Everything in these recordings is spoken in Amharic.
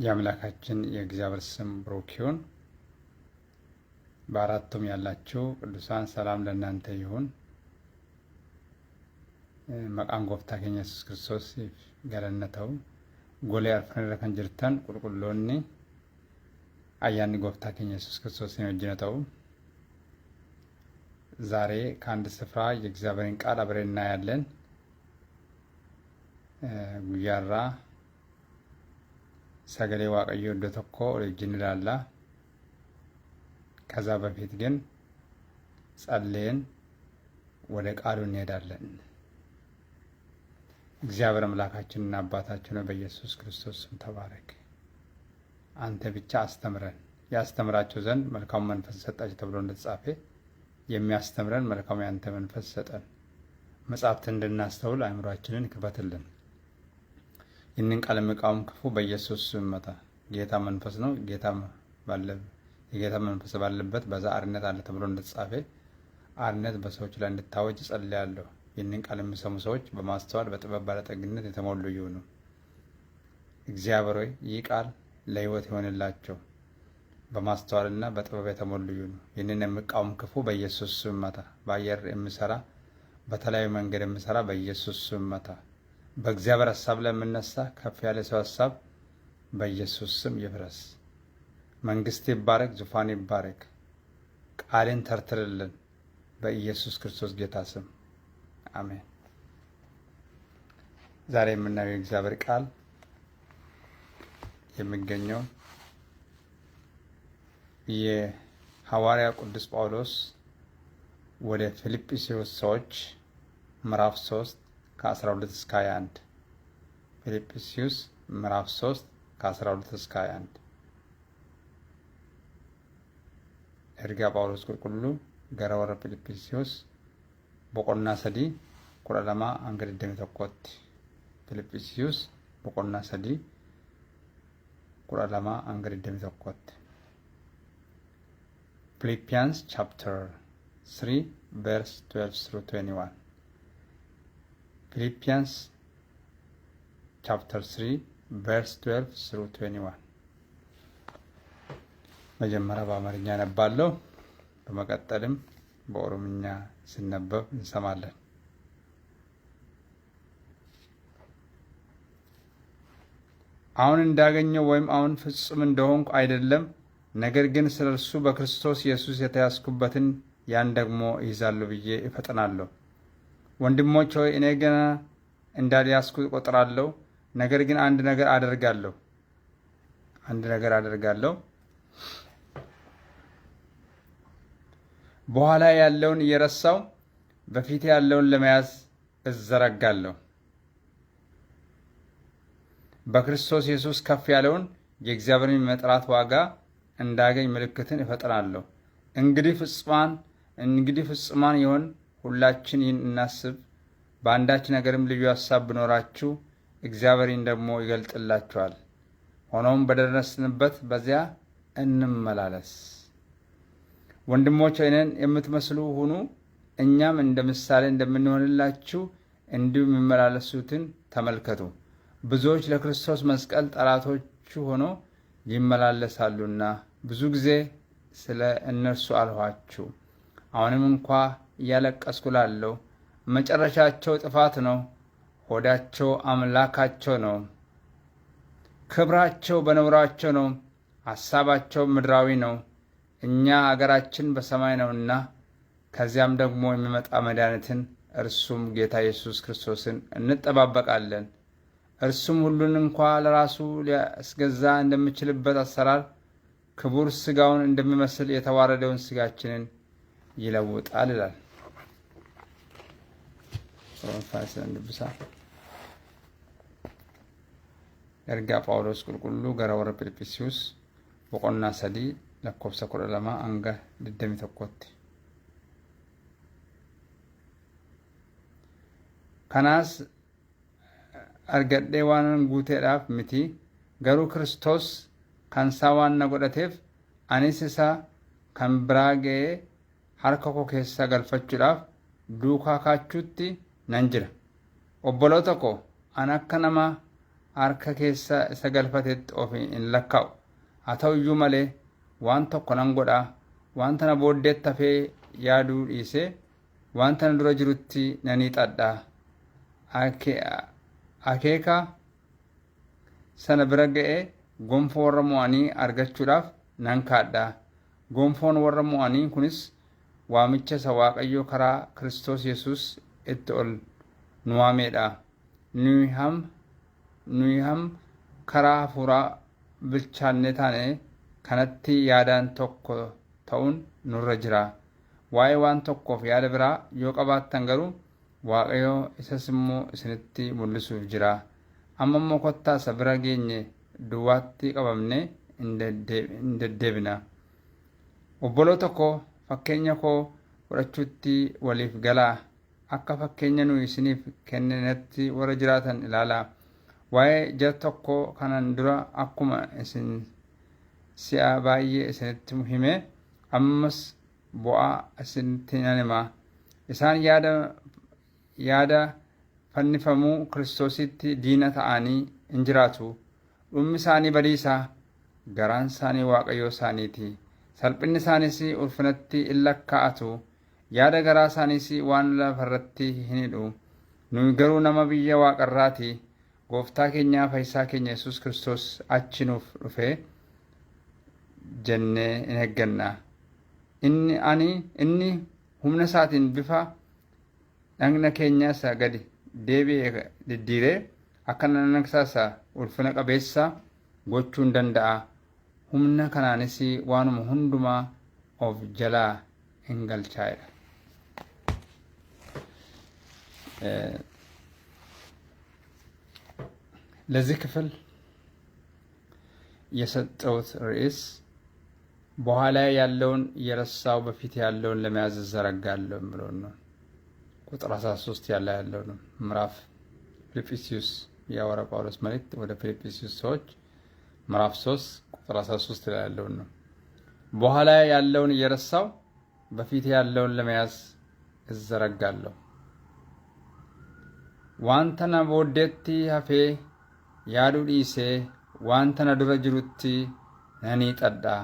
የአምላካችን የእግዚአብሔር ስም ብሩክ ይሁን። በአራቱም ያላችሁ ቅዱሳን ሰላም ለእናንተ ይሁን። መቃን ጎፍታ ኬኛ ኢየሱስ ክርስቶስ ገለነተው ጎሌ አርፈነ ከን ጅርተን ቁልቁሎኒ አያኒ ጎፍታ ኬኛ ኢየሱስ ክርስቶስ ወጅነተው ዛሬ ከአንድ ስፍራ የእግዚአብሔርን ቃል አብረን እናያለን። ጉያራ ሰገሌ ዋቀዮ እንደተኮ ወልጅን ላላ ከዛ በፊት ግን ጸልየን ወደ ቃሉ እንሄዳለን። እግዚአብሔር አምላካችንና አባታችን በኢየሱስ ክርስቶስ ስም ተባረክ። አንተ ብቻ አስተምረን፣ ያስተምራቸው ዘንድ መልካም መንፈስ ሰጣቸው ተብሎ እንደተጻፈ የሚያስተምረን መልካም ያንተ መንፈስ ሰጠን። መጻሕፍትን እንድናስተውል አእምሯችንን ክፈትልን። ይህንን ቃል የሚቃወም ክፉ በኢየሱስ ስም መታ። ጌታ መንፈስ ነው። የጌታ መንፈስ ባለበት በዛ አርነት አለ ተብሎ እንደተጻፈ አርነት በሰዎች ላይ እንድታወጅ ጸልያለሁ። ይህንን ቃል የሚሰሙ ሰዎች በማስተዋል በጥበብ ባለጠግነት የተሞሉ ይሁኑ። እግዚአብሔር ሆይ ይህ ቃል ለሕይወት ይሆንላቸው። በማስተዋልና በጥበብ የተሞሉ ይሁኑ። ይህንን የሚቃወም ክፉ በኢየሱስ ስም መታ። በአየር የሚሰራ በተለያዩ መንገድ የሚሰራ በኢየሱስ ስም መታ። በእግዚአብሔር ሐሳብ ላይ የምነሳ ከፍ ያለ ሰው ሐሳብ በኢየሱስ ስም ይፍረስ። መንግስት ይባረክ፣ ዙፋን ይባረክ። ቃልን ተርትርልን በኢየሱስ ክርስቶስ ጌታ ስም አሜን። ዛሬ የምናየው የእግዚአብሔር ቃል የሚገኘው የሐዋርያ ቅዱስ ጳውሎስ ወደ ፊልጵስዩስ ሰዎች ምዕራፍ 3 ከ12 እስከ 21 ፊልጵስዩስ ምዕራፍ 3 ከ12 እስከ 21 ኤርጋ ጳውሎስ ቁልቁሉ ገረ ወረ ፊልጵስዩስ ቦቆና ሰዲ ኩራለማ አንገድ ደም ተቆት ፊልጵስዩስ ቦቆና ሰዲ ኩራለማ አንገድ ደም ተቆት Philippians chapter 3 verse 12 through 21 Philippians chapter 3 verse 12 through 21 መጀመሪያ በአማርኛ ነባለሁ፣ በመቀጠልም በኦሮምኛ ሲነበብ እንሰማለን። አሁን እንዳገኘው ወይም አሁን ፍጹም እንደሆንኩ አይደለም፣ ነገር ግን ስለ እርሱ በክርስቶስ ኢየሱስ የተያዝኩበትን ያን ደግሞ ይዛለሁ ብዬ እፈጥናለሁ። ወንድሞች ሆይ እኔ ገና እንዳልያዝኩ እቆጥራለሁ። ነገር ግን አንድ ነገር አደርጋለሁ፣ በኋላ ያለውን እየረሳው በፊት ያለውን ለመያዝ እዘረጋለሁ። በክርስቶስ ኢየሱስ ከፍ ያለውን የእግዚአብሔርን መጥራት ዋጋ እንዳገኝ ምልክትን እፈጥራለሁ። እንግዲህ ፍጹማን የሆን ሁላችን ይህን እናስብ። በአንዳች ነገርም ልዩ ሐሳብ ቢኖራችሁ እግዚአብሔርን ደግሞ ይገልጥላችኋል። ሆኖም በደረስንበት በዚያ እንመላለስ። ወንድሞች እኔን የምትመስሉ ሁኑ፣ እኛም እንደ ምሳሌ እንደምንሆንላችሁ እንዲሁ የሚመላለሱትን ተመልከቱ። ብዙዎች ለክርስቶስ መስቀል ጠላቶቹ ሆኖ ይመላለሳሉና ብዙ ጊዜ ስለ እነርሱ አልኋችሁ። አሁንም እንኳ እያለቀስኩ ላለሁ፣ መጨረሻቸው ጥፋት ነው፣ ሆዳቸው አምላካቸው ነው፣ ክብራቸው በነውራቸው ነው፣ ሐሳባቸው ምድራዊ ነው። እኛ አገራችን በሰማይ ነውና ከዚያም ደግሞ የሚመጣ መድኃኒትን እርሱም ጌታ ኢየሱስ ክርስቶስን እንጠባበቃለን። እርሱም ሁሉን እንኳ ለራሱ ሊያስገዛ እንደሚችልበት አሰራር ክቡር ስጋውን እንደሚመስል የተዋረደውን ስጋችንን ይለውጣል ይላል። ኤርጋ ጳውሎስ ቁልቁሉ ገረ ወረ ፊልጵስዩስ ቦቆና ሰዲ ለኮብሰ ኩረለማ አንገ ድደሚ ተኮት ከናስ argadhee waanan guuteedhaaf miti, garuu Kiristoos kan isaa waan na godhateef anis isa kan biraa ga'ee harka koo keessa galfachuudhaaf duukaa kaachuutti nan jira. Obboloota koo, an akka nama harka keessa isa galfatetti of hin lakkaa'u. haa ta'u iyyuu malee waan tokko nan godha, waan tana booddeetti hafee yaaduu dhiisee waan tana dura jirutti nan hiixadha. Akeeka sana bira ga'ee gonfoo warra mo'anii argachuudhaaf nan kaadha. Gonfoon warra mo'anii kunis waamicha isa Waaqayyoo karaa Kiristoos Yesuus itti ol nu waameedha. Nuyi ham karaa hafuuraa bilchaannee taane kanatti yaadaan tokko ta'uun nurra jira. Waa'ee waan tokkoof yaada biraa yoo qabaattan garuu Waaqayyoo isas immoo isinitti mul'isuuf jira. Amma immoo kottaa isa bira geenye duwwaatti qabamne hin deddeebina. Obboloota koo fakkeenya koo fudhachuutti waliif galaa. Akka fakkeenya nuyi isiniif kenninetti warra jiraatan ilaalaa. Waa'ee jara tokko kanan dura akkuma isin si'a baay'ee isinitti hime ammas bu'aa isinitti nan hima. Isaan yaada fannifamuu Kiristoositti diina ta'anii hin jiraatu. Dhummi isaanii badiisa, garaan isaanii Waaqayyoo isaaniiti. Salphinni isaaniis ulfinatti hin lakkaa'atu. Yaada garaa isaaniis waan lafarratti hin hidhu. Nuyi garuu nama biyya Waaqarraati. Gooftaa keenya Fayyisaa keenya Yesuus Kiristoos achi nuuf dhufee jennee in eegganna. Inni humna isaatiin bifa dhagna keenya isa gadi deebi'ee diddiiree akka naqsaa isa ulfina qabeessa gochuu hin danda'a. Humna kanaanis waanuma hundumaa of jalaa hin galchaa'edha. ለዚህ ክፍል የሰጠሁት ርዕስ በኋላ ያለውን እየረሳው በፊት ያለውን ለመያዝ ዘረጋለሁ ብሎ ነው። ቁጥር 13 ያለው ነው። ምዕራፍ ፊልጵስዩስ ያወራ ጳውሎስ መልእክት ወደ ፊልጵስዩስ ሰዎች ምዕራፍ 3 ቁጥር 13 ላይ ያለው ነው። በኋላ ያለውን እየረሳው በፊት ያለውን ለመያዝ ዘረጋለሁ። ዋንተና ቦዴቲ ሀፌ yaaduu dhiisee wanta na dura jirutti nan hiixadha.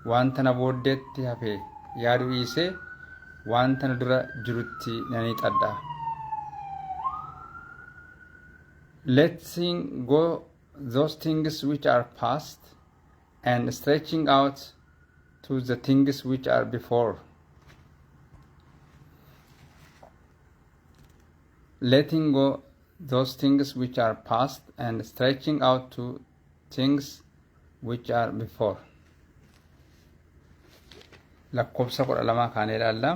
Wanta na booddeetti hafe yaaduu dhiisee wanta na dura jirutti nan hiixadha. Letting go those things which are past and stretching out to the things which are before. Letting go those things which are past and stretching out to things which are before. lakkoofsa 12 kan ilaalla.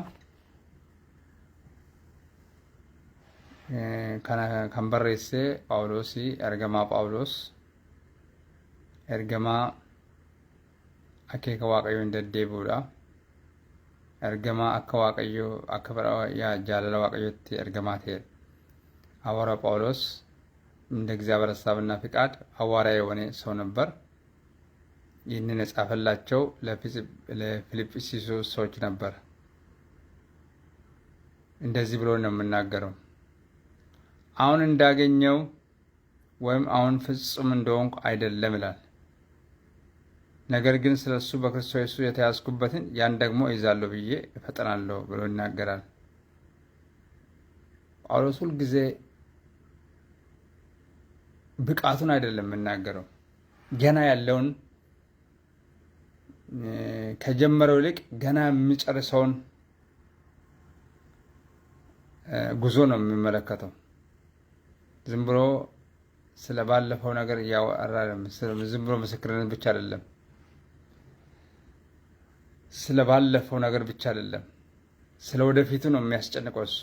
Kana kan barreesse Phaawulosi, ergamaa Phaawulos, ergamaa akeeka Waaqayyoon deddeebi'uudha. Ergamaa akka Waaqayyoo akka jaalala Waaqayyootti ergamaa ta'e ሐዋርያው ጳውሎስ እንደ እግዚአብሔር ሐሳብና ፍቃድ ሐዋርያ የሆነ ሰው ነበር። ይህንን የጻፈላቸው ለፊልጵስዩስ ሰዎች ነበር። እንደዚህ ብሎ ነው የምናገረው። አሁን እንዳገኘው ወይም አሁን ፍጹም እንደሆንኩ አይደለም ይላል። ነገር ግን ስለሱ በክርስቶስ ኢየሱስ የተያዝኩበትን ያን ደግሞ ይዛለሁ ብዬ እፈጥናለሁ ብሎ ይናገራል። ጳውሎስ ሁል ጊዜ ብቃቱን አይደለም የምናገረው፣ ገና ያለውን ከጀመረው ይልቅ ገና የሚጨርሰውን ጉዞ ነው የሚመለከተው። ዝም ብሎ ስለባለፈው ነገር ያወራ ዝም ብሎ ምስክርነት ብቻ አይደለም፣ ስለባለፈው ነገር ብቻ አይደለም፣ ስለ ወደፊቱ ነው የሚያስጨንቀው እሱ።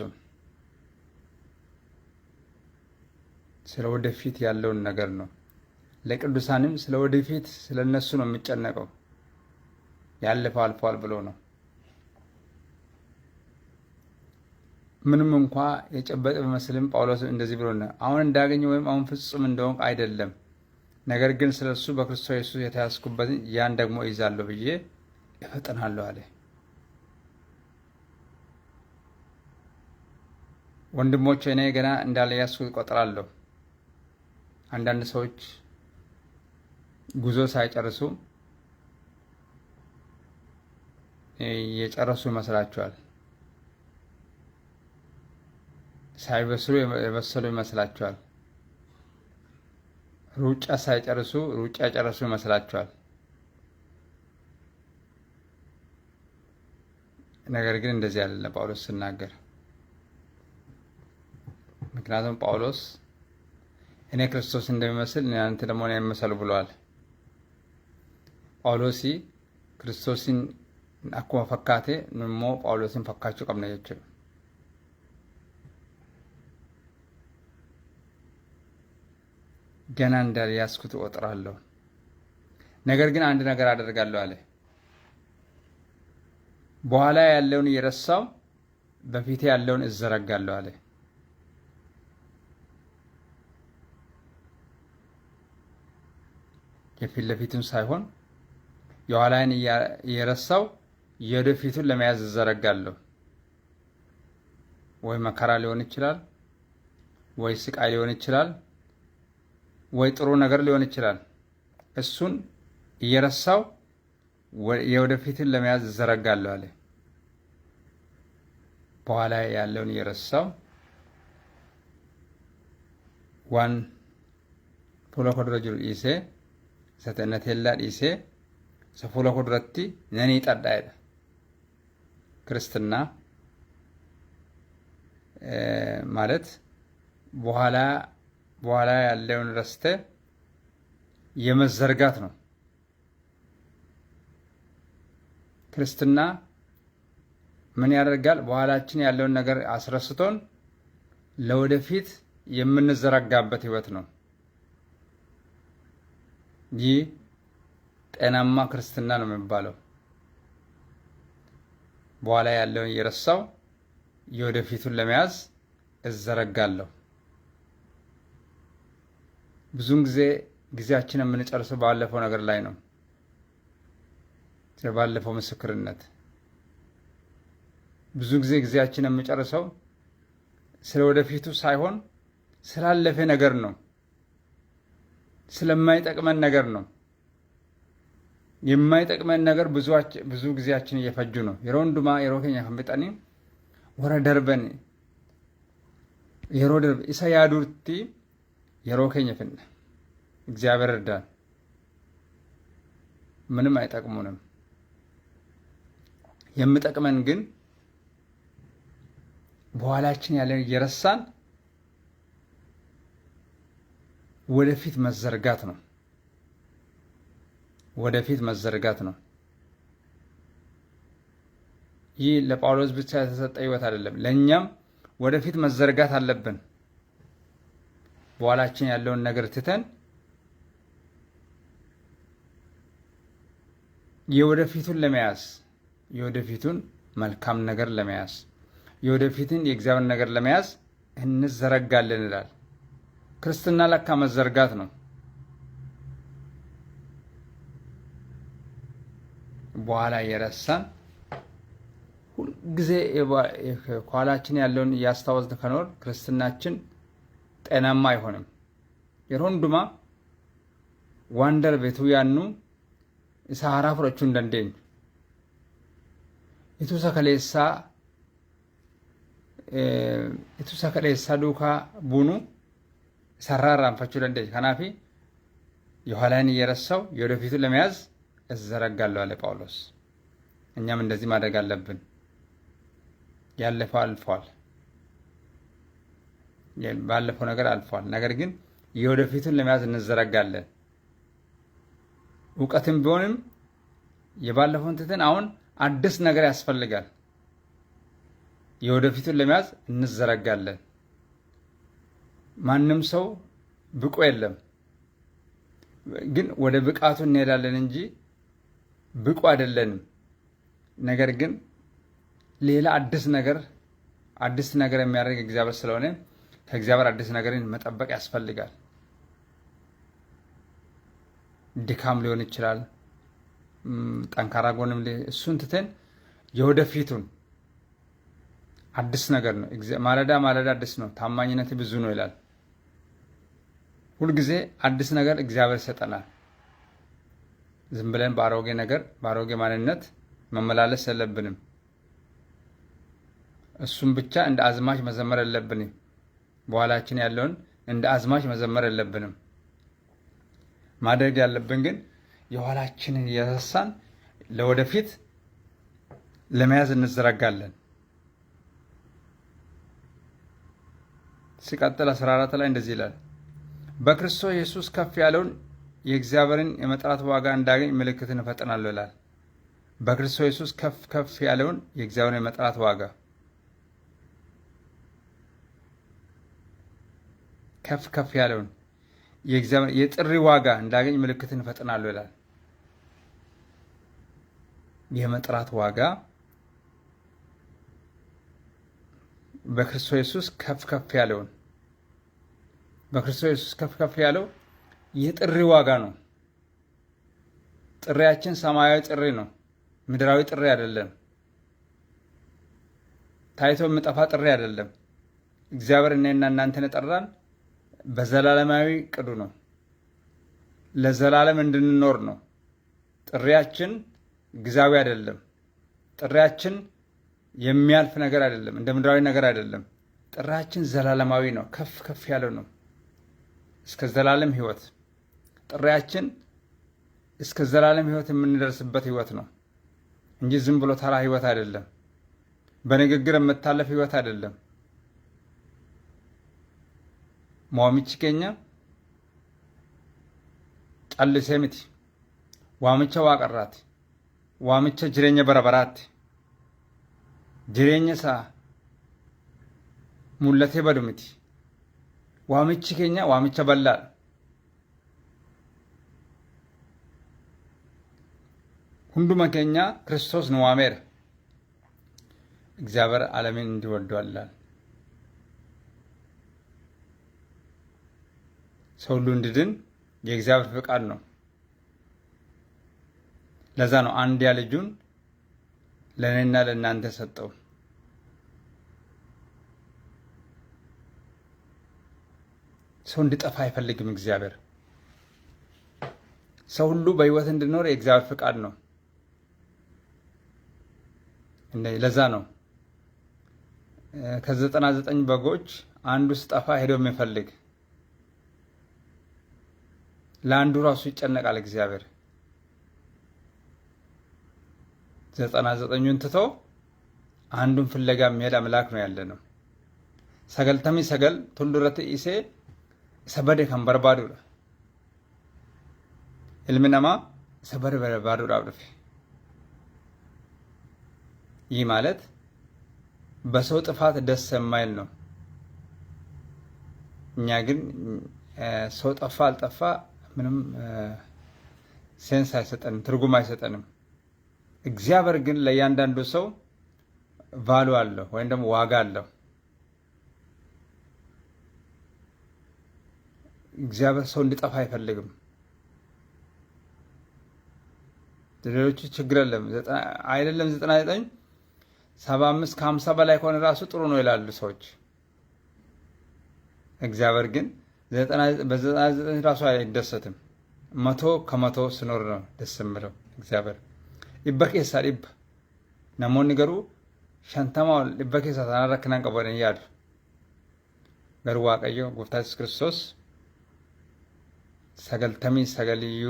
ስለ ወደፊት ያለውን ነገር ነው። ለቅዱሳንም ስለ ወደፊት ስለነሱ ነው የሚጨነቀው። ያለፈው አልፏል ብሎ ነው። ምንም እንኳ የጨበጠ ቢመስልም ጳውሎስ እንደዚህ ብሎ ነው፣ አሁን እንዳገኘ ወይም አሁን ፍጹም እንደሆንኩ አይደለም፣ ነገር ግን ስለሱ በክርስቶስ ኢየሱስ የተያዝኩበትን ያን ደግሞ ይዛለሁ ብዬ እፈጥናለሁ አለ። ወንድሞቼ እኔ ገና እንዳልያዝኩ እቆጥራለሁ። አንዳንድ ሰዎች ጉዞ ሳይጨርሱ የጨረሱ ይመስላቸዋል። ሳይበስሉ የበሰሉ ይመስላቸዋል። ሩጫ ሳይጨርሱ ሩጫ የጨረሱ ይመስላቸዋል። ነገር ግን እንደዚህ አይደለም ጳውሎስ ሲናገር። ምክንያቱም ጳውሎስ እኔ ክርስቶስ እንደሚመስል እናንተ ደግሞ እኔን ምሰሉ ብለዋል። ጳውሎስ ክርስቶስን አኩማ ፈካቴ ንሞ ጳውሎስን ፈካችሁ ቀብነ jechuudha. ገና እንዳልያዝኩት እቆጥራለሁ፣ ነገር ግን አንድ ነገር አደርጋለሁ አለ። በኋላ ያለውን እየረሳው በፊቴ ያለውን እዘረጋለሁ አለ። የፊት ለፊቱን ሳይሆን የኋላዬን እየረሳው የወደፊቱን ለመያዝ እዘረጋለሁ። ወይ መከራ ሊሆን ይችላል፣ ወይ ስቃይ ሊሆን ይችላል፣ ወይ ጥሩ ነገር ሊሆን ይችላል። እሱን እየረሳው የወደፊቱን ለመያዝ እዘረጋለሁ አለ። በኋላ ያለውን እየረሳው ዋን ፉላ ኮድረ ጅሩ ኢሴ ሰተነቴላ ኢሴ ሰፉላ ኮድረቲ ነኒ ጠዳይዳ ክርስትና ማለት በኋላ ያለውን ረስተ የመዘርጋት ነው። ክርስትና ምን ያደርጋል? በኋላችን ያለውን ነገር አስረስቶን ለወደፊት የምንዘረጋበት ህይወት ነው። ይህ ጤናማ ክርስትና ነው የሚባለው። በኋላ ያለውን እየረሳው የወደፊቱን ለመያዝ እዘረጋለሁ። ብዙን ጊዜያችንን የምንጨርሰው ባለፈው ነገር ላይ ነው። ስለባለፈው ምስክርነት ብዙ ጊዜያችንን የምንጨርሰው ስለ ወደፊቱ ሳይሆን ስላለፈ ነገር ነው። ስለማይጠቅመን ነገር ነው። የማይጠቅመን ነገር ብዙ ጊዜያችን እየፈጁ ነው። የሮንዱማ የሮከኛ ከመጣኒ ወረ ደርበን የሮደር ኢሳያዱርቲ የሮከኛ ፈነ እግዚአብሔር እርዳን። ምንም አይጠቅሙንም። የምጠቅመን ግን በኋላችን ያለን እየረሳን ወደፊት መዘርጋት ነው። ወደፊት መዘርጋት ነው። ይህ ለጳውሎስ ብቻ የተሰጠ ህይወት አይደለም። ለኛም ወደፊት መዘርጋት አለብን። በኋላችን ያለውን ነገር ትተን የወደፊቱን ለመያዝ የወደፊቱን መልካም ነገር ለመያዝ የወደፊትን የእግዚአብሔር ነገር ለመያዝ እንዘረጋለን ይላል። ክርስትና ለካ መዘርጋት ነው። በኋላ የረሳን ሁልጊዜ ከኋላችን ያለውን እያስታወስን ከኖር ክርስትናችን ጤናማ አይሆንም። የሮንዱማ ዋንደር ቤቱ ያኑ ኢሳራ ፍሮቹ እንደንደኝ ኢቱ ሰከሌሳ ዱካ ቡኑ ሰራራን ፈቹ እንደንደኝ ከናፊ የኋላን እየረሳው የወደፊቱን ለመያዝ እዘረጋለሁ አለ ጳውሎስ። እኛም እንደዚህ ማድረግ አለብን። ያለፈው አልፏል። ባለፈው ነገር አልፏል። ነገር ግን የወደፊቱን ለመያዝ እንዘረጋለን። እውቀትም ቢሆንም የባለፈውን ትተን አሁን አዲስ ነገር ያስፈልጋል። የወደፊቱን ለመያዝ እንዘረጋለን። ማንም ሰው ብቁ የለም፣ ግን ወደ ብቃቱ እንሄዳለን እንጂ ብቁ አይደለንም። ነገር ግን ሌላ አዲስ ነገር የሚያደርግ እግዚአብሔር ስለሆነ ከእግዚአብሔር አዲስ ነገርን መጠበቅ ያስፈልጋል። ድካም ሊሆን ይችላል፣ ጠንካራ ጎንም እሱን ትተን የወደፊቱን አዲስ ነገር ነው። ማለዳ አዲስ ነው፣ ታማኝነት ብዙ ነው ይላል። ሁልጊዜ አዲስ ነገር እግዚአብሔር ይሰጠናል። ዝም ብለን በአሮጌ ነገር በአሮጌ ማንነት መመላለስ የለብንም። እሱም ብቻ እንደ አዝማች መዘመር የለብንም። በኋላችን ያለውን እንደ አዝማች መዘመር የለብንም። ማድረግ ያለብን ግን የኋላችንን እየረሳን ለወደፊት ለመያዝ እንዘረጋለን። ሲቀጥል 14 ላይ እንደዚህ ይላል፣ በክርስቶስ ኢየሱስ ከፍ ያለውን የእግዚአብሔርን የመጥራት ዋጋ እንዳገኝ ምልክትን እፈጥናለሁ ይላል። በክርስቶስ ኢየሱስ ከፍ ያለውን የእግዚአብሔርን የመጥራት ዋጋ ከፍ ያለውን የእግዚአብሔር የጥሪ ዋጋ እንዳገኝ ምልክትን እፈጥናለሁ ይላል። የመጥራት ዋጋ በክርስቶስ ኢየሱስ ከፍ ያለውን በክርስቶስ ኢየሱስ ከፍ ያለው የጥሪ ዋጋ ነው። ጥሪያችን ሰማያዊ ጥሪ ነው፣ ምድራዊ ጥሪ አይደለም። ታይቶ የሚጠፋ ጥሪ አይደለም። እግዚአብሔር እኔና እናንተን የጠራን በዘላለማዊ ቅዱ ነው፣ ለዘላለም እንድንኖር ነው። ጥሪያችን ጊዜያዊ አይደለም። ጥሪያችን የሚያልፍ ነገር አይደለም፣ እንደ ምድራዊ ነገር አይደለም። ጥሪያችን ዘላለማዊ ነው፣ ከፍ ያለው ነው፣ እስከ ዘላለም ህይወት። ጥሪያችን እስከ ዘላለም ህይወት የምንደርስበት ህይወት ነው እንጂ ዝም ብሎ ተራ ህይወት አይደለም። በንግግር የምታለፍ ህይወት አይደለም። ሞሚች ከኛ ጫልሴ ምቲ ዋምቻ ዋቀራት ዋምቻ ጅሬኛ በረበራት ጅሬኛ ሳ ሙለቴ በዱምቲ ዋምች ከኛ ዋምቻ በላል ሁንዱማ ከኛ ክርስቶስ ነው ዋሜር እግዚአብሔር ዓለምን እንዲወደዋል ሰው ሁሉ እንዲድን የእግዚአብሔር ፍቃድ ነው። ለዛ ነው አንድያ ልጁን ለእኔና ለእናንተ ሰጠው። ሰው እንዲጠፋ አይፈልግም እግዚአብሔር። ሰው ሁሉ በህይወት እንዲኖር የእግዚአብሔር ፍቃድ ነው። ለዛ ነው ከ99 በጎች አንዱ ሲጠፋ ሄዶ የሚፈልግ። ለአንዱ ራሱ ይጨነቃል እግዚአብሔር። 99ን ትቶ አንዱን ፍለጋ የሚሄድ አምላክ ነው ያለ ነው። ሰገልተሚ ሰገል ቱልዱረት ኢሴ ሰበደ ከንበርባዱ ilmi namaa isa barbaaduu dhufe። ይህ ማለት በሰው ጥፋት ደስ የማይል ነው። እኛ ግን ሰው ጠፋ አልጠፋ ምንም ሴንስ አይሰጠንም፣ ትርጉም አይሰጠንም። እግዚአብሔር ግን ለእያንዳንዱ ሰው ቫሉ አለው ወይም ደግሞ ዋጋ አለው። እግዚአብሔር ሰው እንዲጠፋ አይፈልግም። ሌሎቹ ችግር አይደለም 99 75 ከ50 በላይ ከሆነ ራሱ ጥሩ ነው ይላሉ ሰዎች። እግዚአብሔር ግን በ99 ራሱ አይደሰትም። 100 ከመቶ ሲኖር ነው ደስ የሚለው እግዚአብሔር። ይበከሳ ይብ ነሞን ገሩ ሸንተማው ይበከሳ ታናረክናን ቀበረን ያዱ ገሩ ዋቀዮ ጎፍታ ኢየሱስ ክርስቶስ ሰገልተሚ ሰገልዩ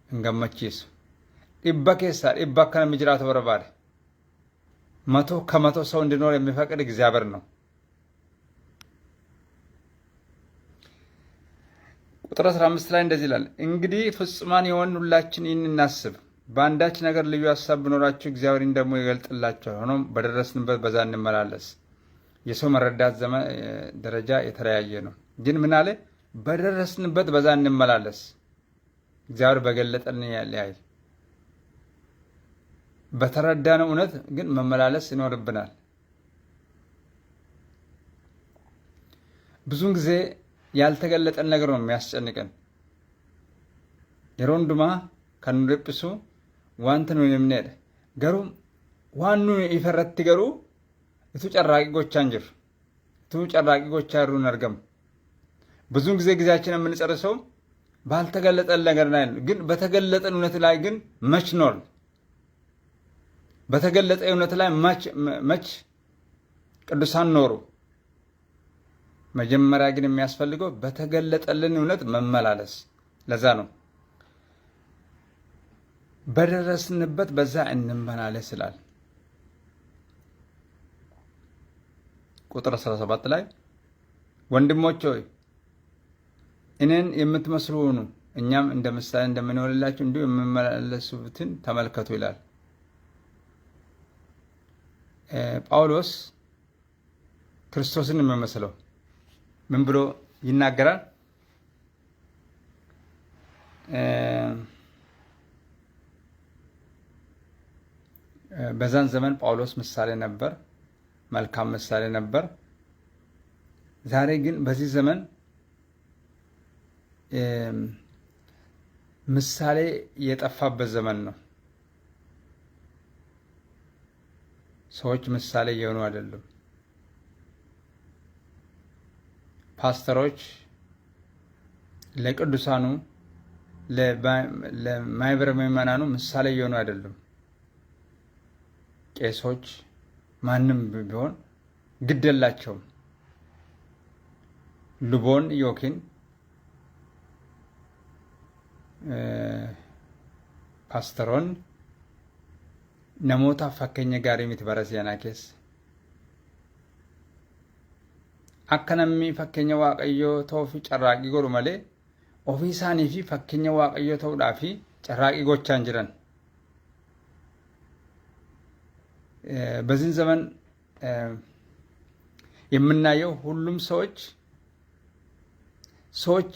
እንገመቺስ ይበከሳ ይበከና ምጅራቱ በረባደ 100 ከመቶ ሰው እንዲኖር የሚፈቅድ እግዚአብሔር ነው። ቁጥር 15 ላይ እንደዚህ ይላል፣ እንግዲህ ፍጹማን የሆን ሁላችን ይህን እናስብ። በአንዳች ነገር ልዩ ሐሳብ ቢኖራችሁ እግዚአብሔርን ደግሞ ይገልጥላችኋል። ሆኖም በደረስንበት በዛ እንመላለስ። የሰው መረዳት ዘመን ደረጃ የተለያየ ነው። ግን ምን አለ? በደረስንበት በዛ እንመላለስ። እግዚአብሔር በገለጠልን ያህል በተረዳነው እውነት ግን መመላለስ ይኖርብናል። ብዙውን ጊዜ ያልተገለጠን ነገር ነው የሚያስጨንቀን። የሮንዱማ ከንረጵሱ ዋንተ ነው የምንሄድ ገሩ ዋኑ ይፈረት ገሩ እቱ ጨራቂ ጎቻ እንጅር እቱ ጨራቂ ጎቻ ሩን አርገም ብዙውን ጊዜ ጊዜያችንን የምንጨርሰው ባልተገለጠን ነገር ላይ ነው። ግን በተገለጠን እውነት ላይ ግን መች ኖር? በተገለጠ እውነት ላይ መች ቅዱሳን ኖሩ? መጀመሪያ ግን የሚያስፈልገው በተገለጠልን እውነት መመላለስ። ለዛ ነው በደረስንበት በዛ እንመላለስ ይላል። ቁጥር 17 ላይ ወንድሞች ሆይ እኔን የምትመስሉ ሁኑ፣ እኛም እንደ ምሳሌ እንደምንሆንላችሁ እንዲሁ የምመላለሱትን ተመልከቱ ይላል። ጳውሎስ ክርስቶስን የሚመስለው ምን ብሎ ይናገራል? በዛን ዘመን ጳውሎስ ምሳሌ ነበር፣ መልካም ምሳሌ ነበር። ዛሬ ግን በዚህ ዘመን ምሳሌ የጠፋበት ዘመን ነው። ሰዎች ምሳሌ እየሆኑ አይደሉም። ፓስተሮች ለቅዱሳኑ ለማህበረ ምዕመናኑ ምሳሌ እየሆኑ አይደሉም። ቄሶች ማንም ቢሆን ግድ የላቸውም። ሉቦን ዮኪን ፓስተሮን namoota fakkeenya gaarii miti bara seenaa keessa. Akka namni fakkeenya waaqayyoo ta'uuf carraaqii godhu malee ofii isaanii fi fakkeenya waaqayyoo ta'uudhaaf carraaqii gochaa hin jiran. በዚህ ዘመን የምናየው ሁሉም ሰዎች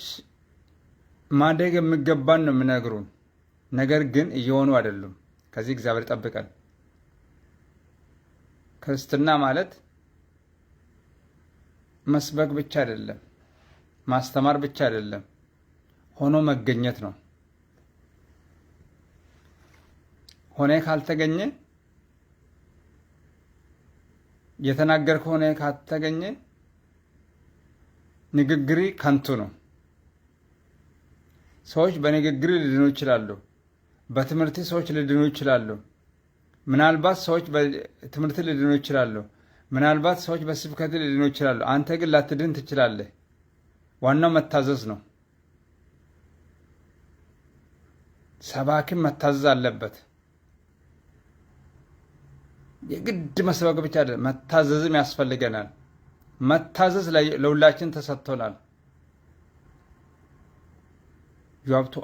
ማደግ የሚገባን ነው የሚነግሩን፣ ነገር ግን እየሆኑ አይደሉም። ከዚህ እግዚአብሔር ይጠብቀን። ክርስትና ማለት መስበክ ብቻ አይደለም፣ ማስተማር ብቻ አይደለም፣ ሆኖ መገኘት ነው። ሆነ ካልተገኘ የተናገርከው ሆነ ካልተገኘ ንግግሪ ከንቱ ነው። ሰዎች በንግግሪ ሊድኑ ይችላሉ። በትምህርት ሰዎች ሊድኑ ይችላሉ። ምናልባት ሰዎች በትምህርት ሊድኑ ይችላሉ። ምናልባት ሰዎች በስብከት ሊድኑ ይችላሉ። አንተ ግን ላትድን ትችላለህ። ዋናው መታዘዝ ነው። ሰባኪም መታዘዝ አለበት። የግድ መስበክ ብቻ አይደለም፣ መታዘዝም ያስፈልገናል። መታዘዝ ለሁላችን ተሰጥቶናል። you have to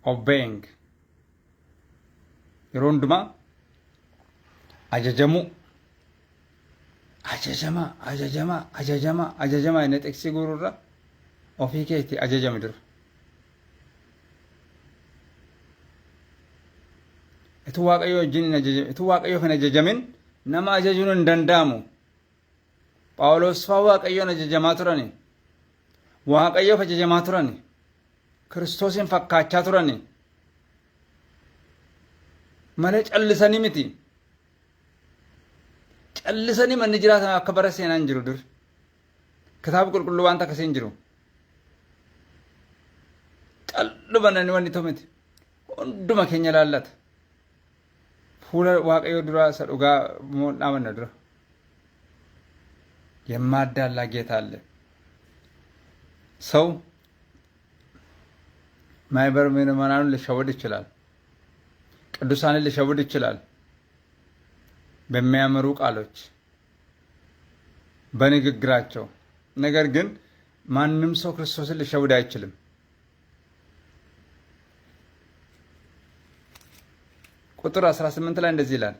obeying yeroo hundumaa ajajama inni xiqqsi guururra ofii keetti ajajami dur. Itu waaqayyoof hin ajajamin nama ajajuun hin danda'amu. Phaawulos fa'aa waaqayyoon ajajamaa turani. waaqayyoof ajajamaa turani. Kiristoosin fakkaachaa turani. malee callisanii miti. Callisanii manni jiraatan akka bara seenaan jiru dur. Kitaaba qulqulluu waan akkasii hin jiru. Callu bananii wanni ta'u miti. Hunduma keenya laallata. Fuula waaqayyoo duraa isa dhugaa dhaabanna dura. የማዳላ ጌታ አለ። ሰው ማህበረ ምዕመናኑን ሊሸውድ ይችላል። ቅዱሳንን ሊሸውድ ይችላል። በሚያምሩ ቃሎች በንግግራቸው። ነገር ግን ማንም ሰው ክርስቶስን ሊሸውድ አይችልም። ቁጥር 18 ላይ እንደዚህ ይላል፣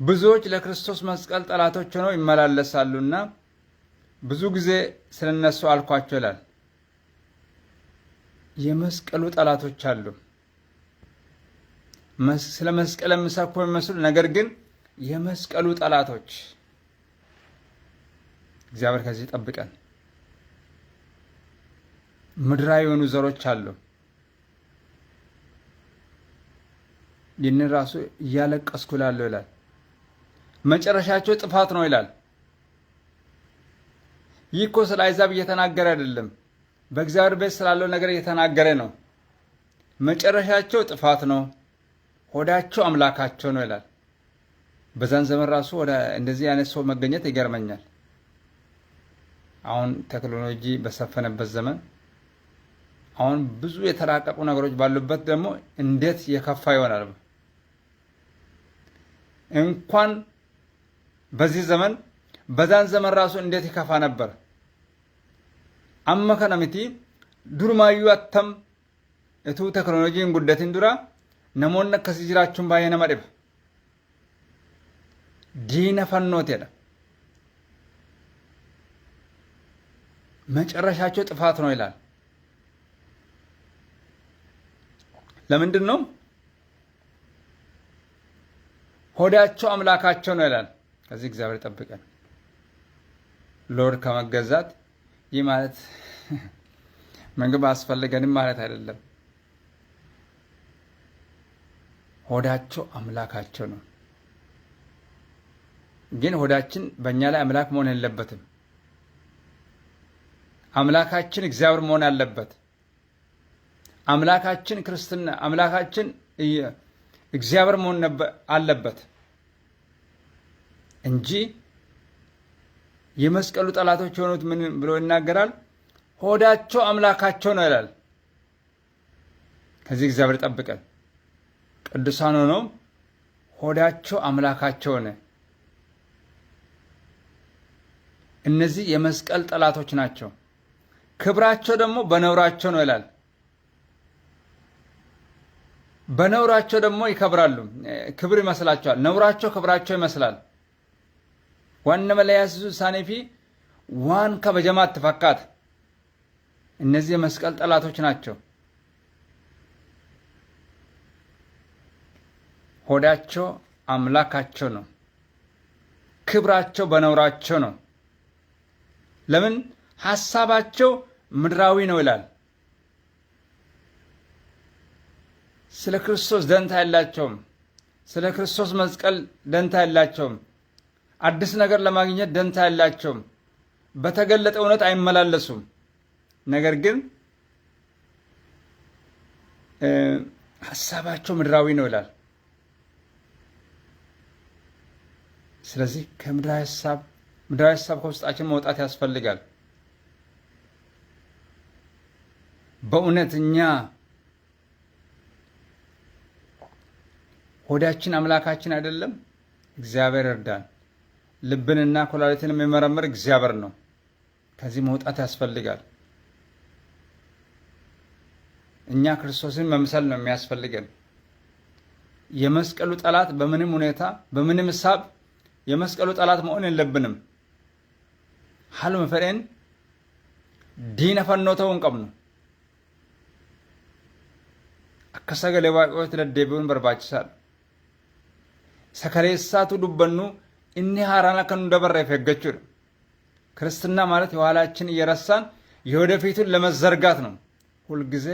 ብዙዎች ለክርስቶስ መስቀል ጠላቶች ሆነው ይመላለሳሉና ብዙ ጊዜ ስለነሱ አልኳቸው ይላል። የመስቀሉ ጠላቶች አሉ። ስለ መስቀል የሚሰብኩ የሚመስሉ ነገር ግን የመስቀሉ ጠላቶች። እግዚአብሔር ከዚህ ጠብቀን። ምድራዊ የሆኑ ዘሮች አሉ። ይህንን ራሱ እያለቀስኩ እላለሁ ይላል። መጨረሻቸው ጥፋት ነው ይላል። ይህ እኮ ስለ አሕዛብ እየተናገረ አይደለም፣ በእግዚአብሔር ቤት ስላለው ነገር እየተናገረ ነው። መጨረሻቸው ጥፋት ነው፣ ሆዳቸው አምላካቸው ነው ይላል። በዛን ዘመን ራሱ ወደ እንደዚህ አይነት ሰው መገኘት ይገርመኛል። አሁን ቴክኖሎጂ በሰፈነበት ዘመን፣ አሁን ብዙ የተራቀቁ ነገሮች ባሉበት ደግሞ እንዴት የከፋ ይሆናል። እንኳን በዚህ ዘመን በዛን ዘመን ራሱ እንዴት ይከፋ ነበር። አመከነምቲ ዱርማዩ አተም እቱ ቴክኖሎጂን ጉደትን ዱራ ነሞነ ከሲ ጅራቹን ባየ ነማ ዲበ ዲነ ፈኖት ሄደ። መጨረሻቸው ጥፋት ነው ይላል። ለምንድን ነው? ሆዳቸው አምላካቸው ነው ይላል። ከዚህ እግዚአብሔር ይጠብቀን። ሎርድ ከመገዛት ይህ ማለት ምግብ አስፈልገንም ማለት አይደለም። ሆዳቸው አምላካቸው ነው። ግን ሆዳችን በእኛ ላይ አምላክ መሆን የለበትም። አምላካችን እግዚአብሔር መሆን አለበት። አምላካችን ክርስትና አምላካችን እግዚአብሔር መሆን አለበት እንጂ የመስቀሉ ጠላቶች የሆኑት ምን ብሎ ይናገራል? ሆዳቸው አምላካቸው ነው ይላል። ከዚህ እግዚአብሔር ጠብቀን። ቅዱሳን ሆነው ሆዳቸው አምላካቸው ነው። እነዚህ የመስቀል ጠላቶች ናቸው። ክብራቸው ደግሞ በነውራቸው ነው ይላል። በነውራቸው ደግሞ ይከብራሉ። ክብር ይመስላቸዋል። ነውራቸው ክብራቸው ይመስላል። ዋነ መለያሱ ሳኔፊ ዋን ከበጀማት ተፈካት። እነዚህ የመስቀል ጠላቶች ናቸው። ሆዳቸው አምላካቸው ነው። ክብራቸው በነውራቸው ነው። ለምን? ሐሳባቸው ምድራዊ ነው ይላል። ስለ ክርስቶስ ደንታ የላቸውም። ስለ ክርስቶስ መስቀል ደንታ የላቸውም። አዲስ ነገር ለማግኘት ደንታ የላቸውም። በተገለጠ እውነት አይመላለሱም። ነገር ግን ሐሳባቸው ምድራዊ ነው ይላል። ስለዚህ ከምድራዊ ሐሳብ ከውስጣችን መውጣት ያስፈልጋል። በእውነት እኛ ሆዳችን አምላካችን አይደለም። እግዚአብሔር እርዳን። ልብንና ኩላሊትን የሚመረምር እግዚአብሔር ነው። ከዚህ መውጣት ያስፈልጋል። እኛ ክርስቶስን መምሰል ነው የሚያስፈልገን። የመስቀሉ ጠላት በምንም ሁኔታ በምንም ሂሳብ የመስቀሉ ጠላት መሆን የለብንም። ሀል መፈሬን ዲነ ፈኖተውን ቀብኑ አከሰገሌ ዋቆት ለደቢውን በርባችሳል ሰከሌሳቱ ዱበኑ እኒ ሃራና ከኑ ደበረ ፈገቹ ክርስትና ማለት የኋላችን እየረሳን የወደፊቱን ለመዘርጋት ነው። ሁልጊዜ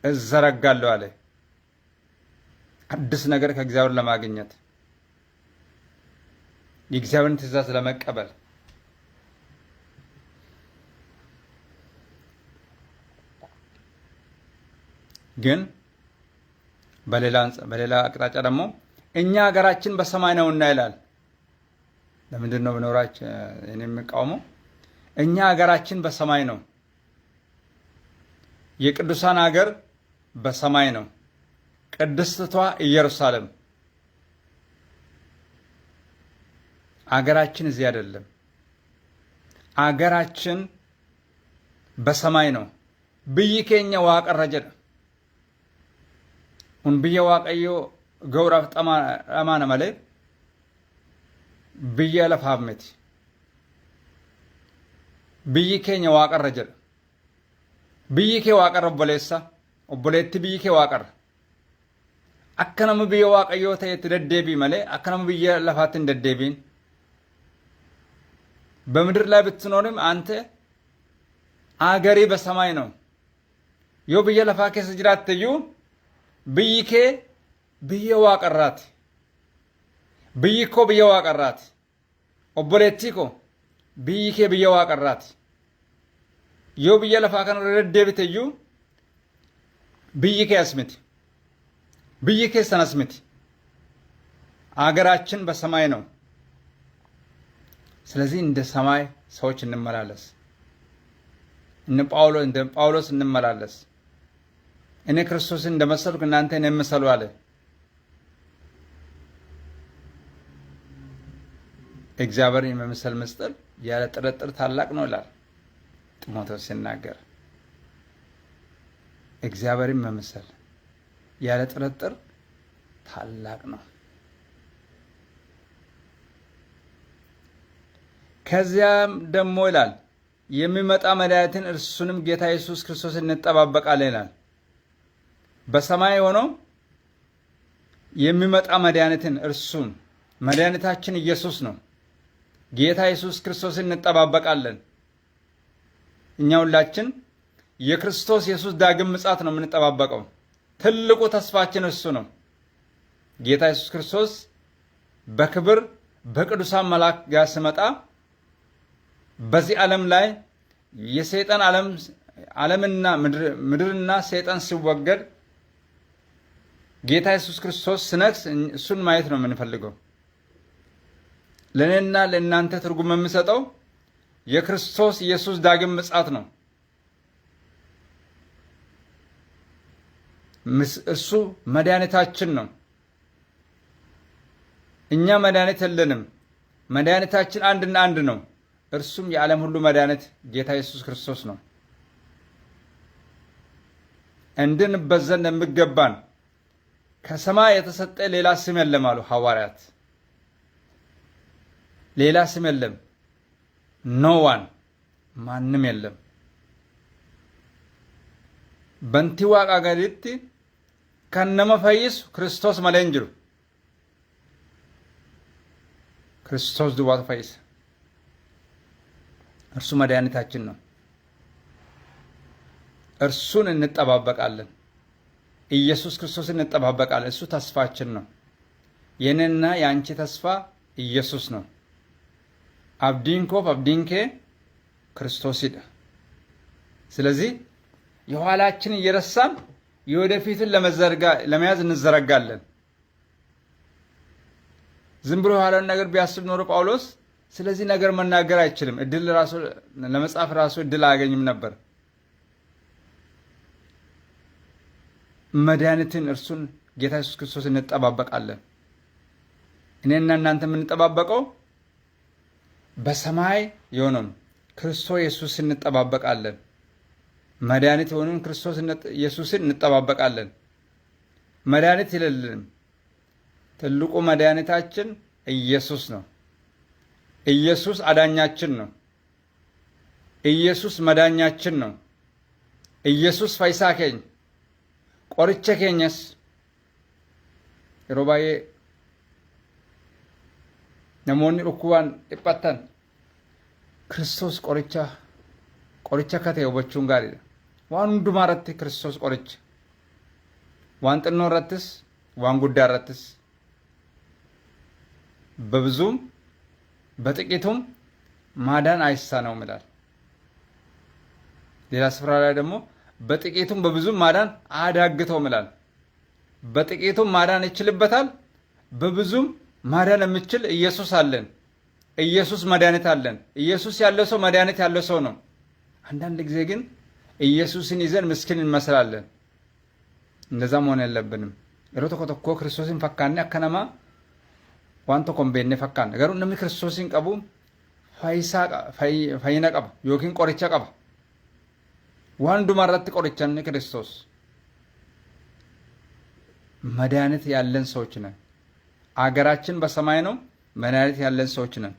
እዘረጋለሁ አለ። አዲስ ነገር ከእግዚአብሔር ለማግኘት የእግዚአብሔርን ትእዛዝ ለመቀበል ግን በሌላ አቅጣጫ ደግሞ እኛ ሀገራችን በሰማይ ነውና ይላል። ለምንድን ነው በኖራችን እኔ የምቃወመው? እኛ ሀገራችን በሰማይ ነው። የቅዱሳን ሀገር በሰማይ ነው። ቅድስቷ ኢየሩሳሌም። አገራችን እዚህ አይደለም። አገራችን በሰማይ ነው። ብይኬኛ ዋቀረጀ ሁን ብየ ዋቀዮ ገውራፍ ጠማነ መለ ብየ ለፋምት ብይኬኛ ዋቀረጀ ብይኬ ዋቀረ ኦቦሌሳ ኦቦሌቲ ብይኬ ዋቀረ አከነም ብየ ዋቀዮ ተየት ደደቢ መለ አከነም ብየ ለፋትን ደደቢን በምድር ላይ ብትኖርም አንተ አገሪ በሰማይ ነው። ዮ ብየ ለፋ ከስ ጅራተዩ ብይኬ ብየ ዋቀራት ብይኮ ብየ ዋቀራት ኦቦሌቲኮ ብይኬ ብየ ዋቀራት yoo biyya lafaa kana irra deddeebite iyyuu biyyi kee as miti, biyyi keessan as miti። አገራችን በሰማይ ነው። ስለዚህ እንደ ሰማይ ሰዎች እንመላለስ፣ እንደ ጳውሎስ እንመላለስ። እኔ ክርስቶስን እንደመሰልኩ እናንተ እኔን ምሰሉ አለ። እግዚአብሔርን የመምሰል ምስጢር ያለ ጥርጥር ታላቅ ነው ይላል ጢሞቴዎስ ሲናገር። እግዚአብሔርን መምሰል ያለ ጥርጥር ታላቅ ነው። ከዚያም ደግሞ ይላል የሚመጣ መድኃኒትን እርሱንም ጌታ ኢየሱስ ክርስቶስን እንጠባበቃለን ይላል። በሰማይ ሆኖ የሚመጣ መድኃኒትን እርሱን መድኃኒታችን ኢየሱስ ነው። ጌታ ኢየሱስ ክርስቶስን እንጠባበቃለን። እኛ ሁላችን የክርስቶስ ኢየሱስ ዳግም ምጽአት ነው የምንጠባበቀው። ትልቁ ተስፋችን እሱ ነው። ጌታ ኢየሱስ ክርስቶስ በክብር በቅዱሳን መላእክት ጋር ሲመጣ በዚህ ዓለም ላይ የሰይጣን ዓለምና ምድርና ሰይጣን ሲወገድ ጌታ ኢየሱስ ክርስቶስ ሲነግስ እሱን ማየት ነው የምንፈልገው። ለእኔና ለእናንተ ትርጉም የሚሰጠው የክርስቶስ ኢየሱስ ዳግም ምጽአት ነው። እሱ መድኃኒታችን ነው። እኛ መድኃኒት የለንም። መድኃኒታችን አንድና አንድ ነው። እርሱም የዓለም ሁሉ መድኃኒት ጌታ ኢየሱስ ክርስቶስ ነው። እንድንበት ዘንድ የሚገባን ከሰማይ የተሰጠ ሌላ ስም የለም አሉ ሐዋርያት። ሌላ ስም የለም። ኖዋን ማንም የለም። በንቲ ዋቃ ገዲቲ ከነመ ፈይሱ ክርስቶስ መለን ጅሩ ክርስቶስ ዱባቱ ፈይስ። እርሱ መድኃኒታችን ነው። እርሱን እንጠባበቃለን። ኢየሱስ ክርስቶስን እንጠባበቃለን። እሱ ተስፋችን ነው። የኔና የአንቺ ተስፋ ኢየሱስ ነው። አብዲንኮፍ አብዲንኬ ክርስቶስ ይደ። ስለዚህ የኋላችን እየረሳን የወደፊትን ለመያዝ እንዘረጋለን። ዝም ብሎ የኋላውን ነገር ቢያስብ ኖሮ ጳውሎስ ስለዚህ ነገር መናገር አይችልም። እድል ራሱ ለመጻፍ ራሱ እድል አያገኝም ነበር። መድኃኒትን እርሱን ጌታ ኢየሱስ ክርስቶስ እንጠባበቃለን። እኔና እናንተ የምንጠባበቀው በሰማይ የሆነውን ክርስቶስ ኢየሱስ እንጠባበቃለን። መድኃኒት የሆነውን ክርስቶስ ኢየሱስን እንጠባበቃለን። መድኃኒት የሌለንም ትልቁ መድኃኒታችን ኢየሱስ ነው። ኢየሱስ አዳኛችን ነው። ኢየሱስ መዳኛችን ነው። ኢየሱስ ፈይሳ ኬኝ ቆርቸ ኬኘስ የሮባዬ ነሞኒ ሩኩዋን ይጳታን ክርስቶስ ቆርቻ ከቴ ወበቹን ጋር ዋን ሁንዱማ ረቲ ክርስቶስ ቆርቻ ዋን ጥኖ ረትስ ዋን ጉዳ ረትስ በብዙም በጥቂቱም ማዳን አይሳነውም ይላል። ሌላ ስፍራ ላይ ደግሞ በጥቂቱም በብዙም ማዳን አያዳግተውም ይላል። በጥቂቱም ማዳን ይችልበታል፣ በብዙም ማዳን የሚችል ኢየሱስ አለን። ኢየሱስ መድኃኒት አለን። ኢየሱስ ያለው ሰው መድኃኒት ያለው ሰው ነው። አንዳንድ ጊዜ ግን ኢየሱስን ይዘን ምስኪን እንመስላለን። እንደዛ መሆን የለብንም። yeroo tokko tokko ክርስቶስን ፈካኔ አከነማ waan tokko hin beekne fakkaanna. Garuu namni Kiristoosin qabu fayyina qaba yookiin qoricha qaba. Waan hundumaa irratti qorichanni Kiristoos. መድኃኒት ያለን ሰዎች ነን። አገራችን በሰማይ ነው። መድኃኒት ያለን ሰዎች ነን።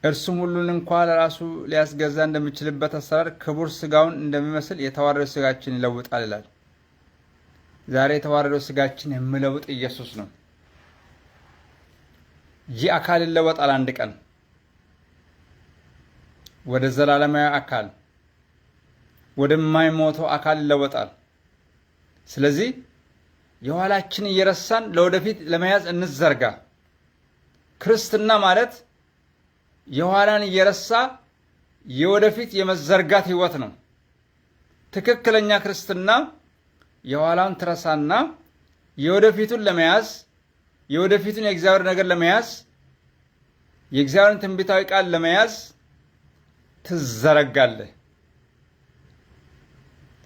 እርሱም ሁሉን እንኳን ለራሱ ሊያስገዛ እንደሚችልበት አሰራር ክቡር ስጋውን እንደሚመስል የተዋረደው ስጋችን ይለውጣል ይላል። ዛሬ የተዋረደው ስጋችን የሚለውጥ ኢየሱስ ነው። ይህ አካል ይለወጣል አንድ ቀን ወደ ዘላለማዊ አካል ወደማይሞተው አካል ይለወጣል። ስለዚህ የኋላችን እየረሳን ለወደፊት ለመያዝ እንዘርጋ። ክርስትና ማለት የኋላን እየረሳ የወደፊት የመዘርጋት ህይወት ነው። ትክክለኛ ክርስትና የኋላን ትረሳና የወደፊቱን ለመያዝ የወደፊቱን የእግዚአብሔር ነገር ለመያዝ የእግዚአብሔርን ትንቢታዊ ቃል ለመያዝ ትዘረጋለህ።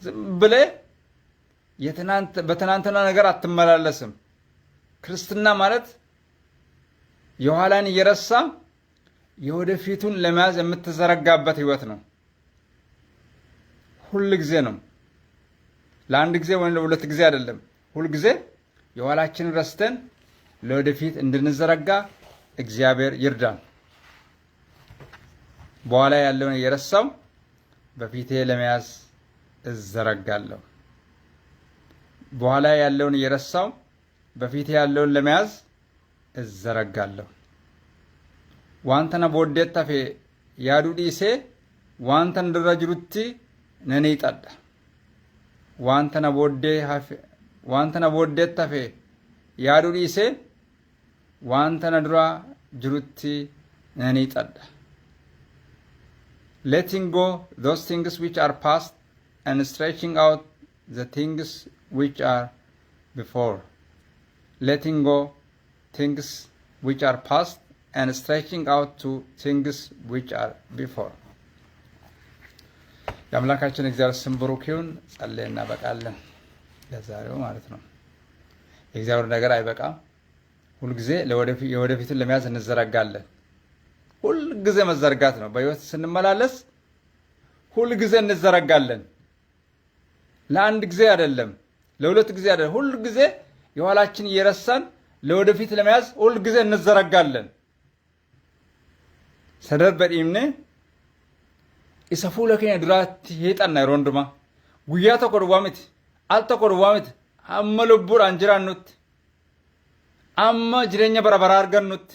ዝም ብለህ በትናንትና ነገር አትመላለስም። ክርስትና ማለት የኋላን እየረሳ የወደፊቱን ለመያዝ የምትዘረጋበት ህይወት ነው። ሁል ጊዜ ነው። ለአንድ ጊዜ ወይም ለሁለት ጊዜ አይደለም። ሁል ጊዜ የኋላችንን ረስተን ለወደፊት እንድንዘረጋ እግዚአብሔር ይርዳን። በኋላ ያለውን እየረሳው በፊቴ ለመያዝ እዘረጋለሁ። በኋላ ያለውን እየረሳው በፊቴ ያለውን ለመያዝ እዘረጋለሁ። ዋንተና ቦዴት ተፌ ያዱ ዲሴ ዋንተን ድራ ጅሩቲ ነኔ ይጠዳ ዋንተና ቦዴት ተፌ ያዱ ዲሴ ዋንተና ድራ ጅሩቲ ነኔ ይጠዳ letting go those things which are past and stretching out the things which are before. Letting go things which are past and stretching out to things which are before. የአምላካችን እግዚአብሔር ስም ብሩክ ይሁን። ጸልየን እናበቃለን። ለዛሬው ማለት ነው። የእግዚአብሔር ነገር አይበቃም። ሁልጊዜ የወደፊቱን ለመያዝ እንዘረጋለን። ሁልጊዜ መዘርጋት ነው። በህይወት ስንመላለስ ሁልጊዜ እንዘረጋለን። ለአንድ ጊዜ አይደለም፣ ለሁለት ጊዜ አይደለም። ሁልጊዜ የኋላችን እየረሳን ለወደፊት ለመያዝ ሁልጊዜ እንዘረጋለን። ሰደር በዲምኔ ኢሰፉ ለከኝ ዱራት ሄጣና ሮንድማ ጉያ ተቆርዋምት አልተቆርዋምት አመለቡር አንጅራኑት አማ ጅሬኛ በረበራ አርገኑት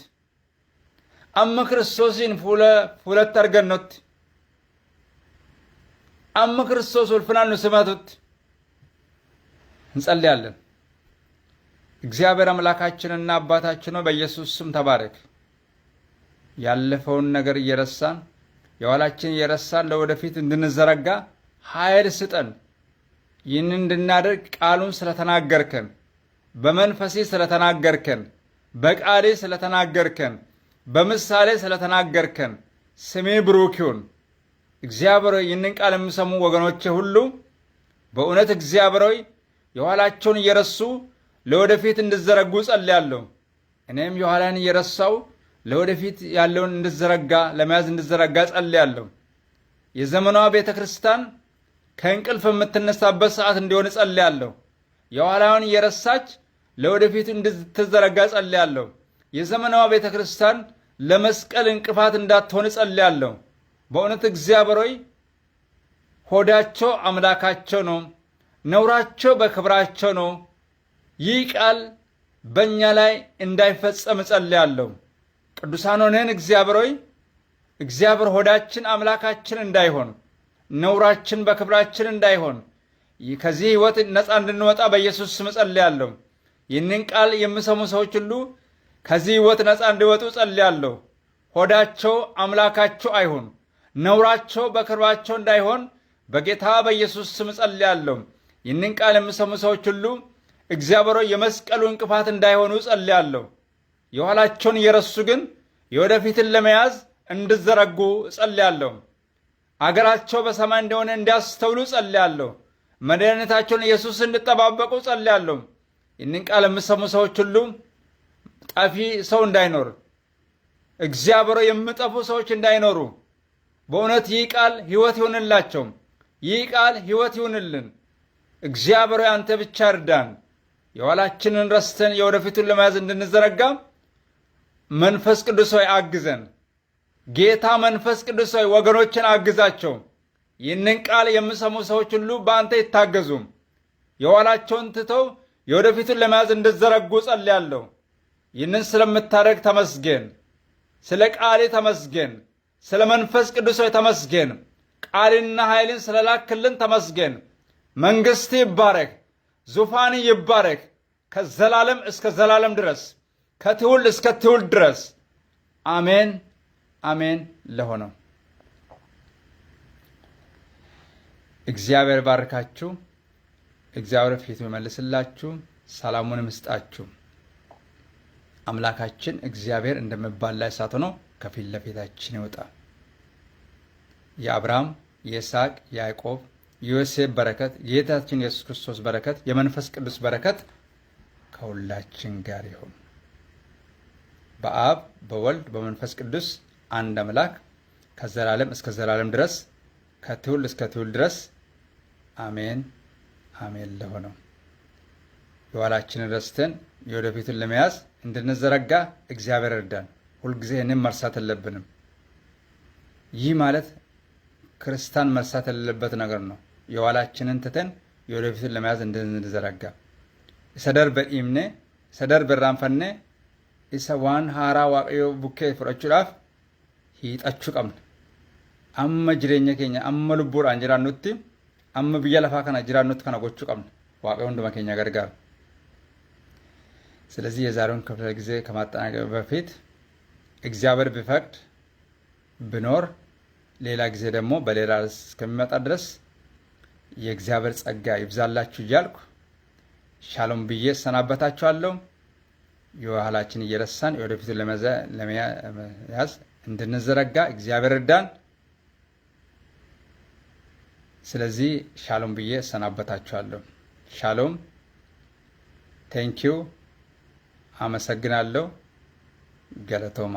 amma Kiristoosin fuulatti argannutti amma Kiristoos ulfinaan nu simatutti እንጸልያለን። እግዚአብሔር አምላካችንና አባታችን ሆይ በኢየሱስ ስም ተባረክ። ያለፈውን ነገር እየረሳን የኋላችን እየረሳን ለወደፊት እንድንዘረጋ ኃይል ስጠን። ይህን እንድናደርግ ቃሉን ስለተናገርከን፣ በመንፈሴ ስለተናገርከን፣ በቃሌ ስለተናገርከን፣ በምሳሌ ስለተናገርከን ስሜ ብሩክ ይሁን። እግዚአብሔር ይህንን ቃል የሚሰሙ ወገኖቼ ሁሉ በእውነት እግዚአብሔር የኋላቸውን እየረሱ ለወደፊት እንድዘረጉ ጸልያለሁ። እኔም የኋላን እየረሳው ለወደፊት ያለውን እንድዘረጋ ለመያዝ እንድዘረጋ ጸልያለሁ። የዘመኗ ቤተክርስቲያን ከእንቅልፍ የምትነሳበት ሰዓት እንዲሆን ጸልያለሁ። የኋላውን እየረሳች ለወደፊት እንድትዘረጋ ጸልያለሁ። የዘመኗ ቤተክርስቲያን ለመስቀል እንቅፋት እንዳትሆን ጸልያለሁ። በእውነት እግዚአብሔር ሆዳቸው አምላካቸው ነው፣ ነውራቸው በክብራቸው ነው። ይህ ቃል በእኛ ላይ እንዳይፈጸም ጸልያለሁ። ቅዱሳን ሆነን እግዚአብሔር ሆዳችን አምላካችን እንዳይሆን፣ ነውራችን በክብራችን እንዳይሆን ከዚህ ህይወት ነፃ እንድንወጣ በኢየሱስ ስም ጸልያለሁ። ይህንን ቃል የሚሰሙ ሰዎች ሁሉ ከዚህ ህይወት ነፃ እንዲወጡ ጸልያለሁ። ሆዳቸው አምላካቸው አይሆን፣ ነውራቸው በክብራቸው እንዳይሆን በጌታ በኢየሱስ ስም ጸልያለሁ። ይህንን ቃል የሚሰሙ ሰዎች ሁሉ እግዚአብሔር የመስቀሉ እንቅፋት እንዳይሆኑ ጸልያለሁ። የኋላቸውን እየረሱ ግን የወደፊትን ለመያዝ እንድዘረጉ ጸልያለሁ። አገራቸው በሰማይ እንደሆነ እንዲያስተውሉ ጸልያለሁ። መድኃኒታቸውን ኢየሱስ እንዲጠባበቁ ጸልያለሁ። ይህንን ቃል የሚሰሙ ሰዎች ሁሉ ጠፊ ሰው እንዳይኖር፣ እግዚአብሔር የሚጠፉ ሰዎች እንዳይኖሩ በእውነት ይህ ቃል ህይወት ይሁንላቸው። ይህ ቃል ህይወት ይሁንልን። እግዚአብሔር አንተ ብቻ እርዳን። የኋላችንን ረስተን የወደፊቱን ለመያዝ እንድንዘረጋ መንፈስ ቅዱስ ሆይ አግዘን። ጌታ መንፈስ ቅዱስ ሆይ ወገኖችን አግዛቸው። ይህንን ቃል የሚሰሙ ሰዎች ሁሉ በአንተ ይታገዙ። የኋላቸውን ትተው የወደፊቱን ለመያዝ እንድዘረጉ ጸልያለሁ። ይህንን ስለምታደርግ ተመስገን። ስለ ቃሌ ተመስገን። ስለ መንፈስ ቅዱስ ሆይ ተመስገን። ቃልና ኃይልን ስለላክልን ተመስገን። መንግስት ይባረክ፣ ዙፋን ይባረክ፣ ከዘላለም እስከ ዘላለም ድረስ፣ ከትውልድ እስከ ትውልድ ድረስ አሜን። አሜን ለሆነው እግዚአብሔር ባርካችሁ፣ እግዚአብሔር ፊቱን ይመልስላችሁ፣ ሰላሙን ይስጣችሁ። አምላካችን እግዚአብሔር እንደሚባላ እሳት ሆኖ ከፊት ለፊታችን ይወጣ። የአብርሃም የይስሐቅ የያዕቆብ የዮሴፍ በረከት የጌታችን ኢየሱስ ክርስቶስ በረከት የመንፈስ ቅዱስ በረከት ከሁላችን ጋር ይሁን። በአብ በወልድ በመንፈስ ቅዱስ አንድ አምላክ ከዘላለም እስከ ዘላለም ድረስ ከትውልድ እስከ ትውልድ ድረስ አሜን አሜን ለሆነው የኋላችንን ረስተን የወደፊቱን ለመያዝ እንድንዘረጋ እግዚአብሔር እርዳን። ሁልጊዜ ይህንን መርሳት የለብንም። ይህ ማለት ክርስቲያን መርሳት የሌለበት ነገር ነው። የኋላችንን ትተን የወደፊቱን ለመያዝ እንድንዘረጋ ሰደር በኢምኔ ሰደር በራንፈኔ ኢሰዋን ሃራ ዋቅዮ ቡኬ ፍረቹዳፍ ሂጣችሁ ቀምን አመ ጅሬኛ ኬኛ አመ ልቡዳን ጅራኑቲ አመ ብያ ለፋ ከና ጅራኑት ከና ጎቹ ቀምን ዋቅዮ ወንድማ ኬኛ ገርጋር። ስለዚህ የዛሬውን ክፍለ ጊዜ ከማጠናቀቅ በፊት እግዚአብሔር ቢፈቅድ ብኖር ሌላ ጊዜ ደግሞ በሌላ እስከሚመጣ ድረስ የእግዚአብሔር ጸጋ ይብዛላችሁ እያልኩ ሻሎም ብዬ ሰናበታችኋለሁ። የኋላችን እየረሳን የወደፊቱን ለመያዝ እንድንዘረጋ እግዚአብሔር እርዳን። ስለዚህ ሻሎም ብዬ ሰናበታችኋለሁ። ሻሎም። ቴንኪው። አመሰግናለሁ። ገለቶማ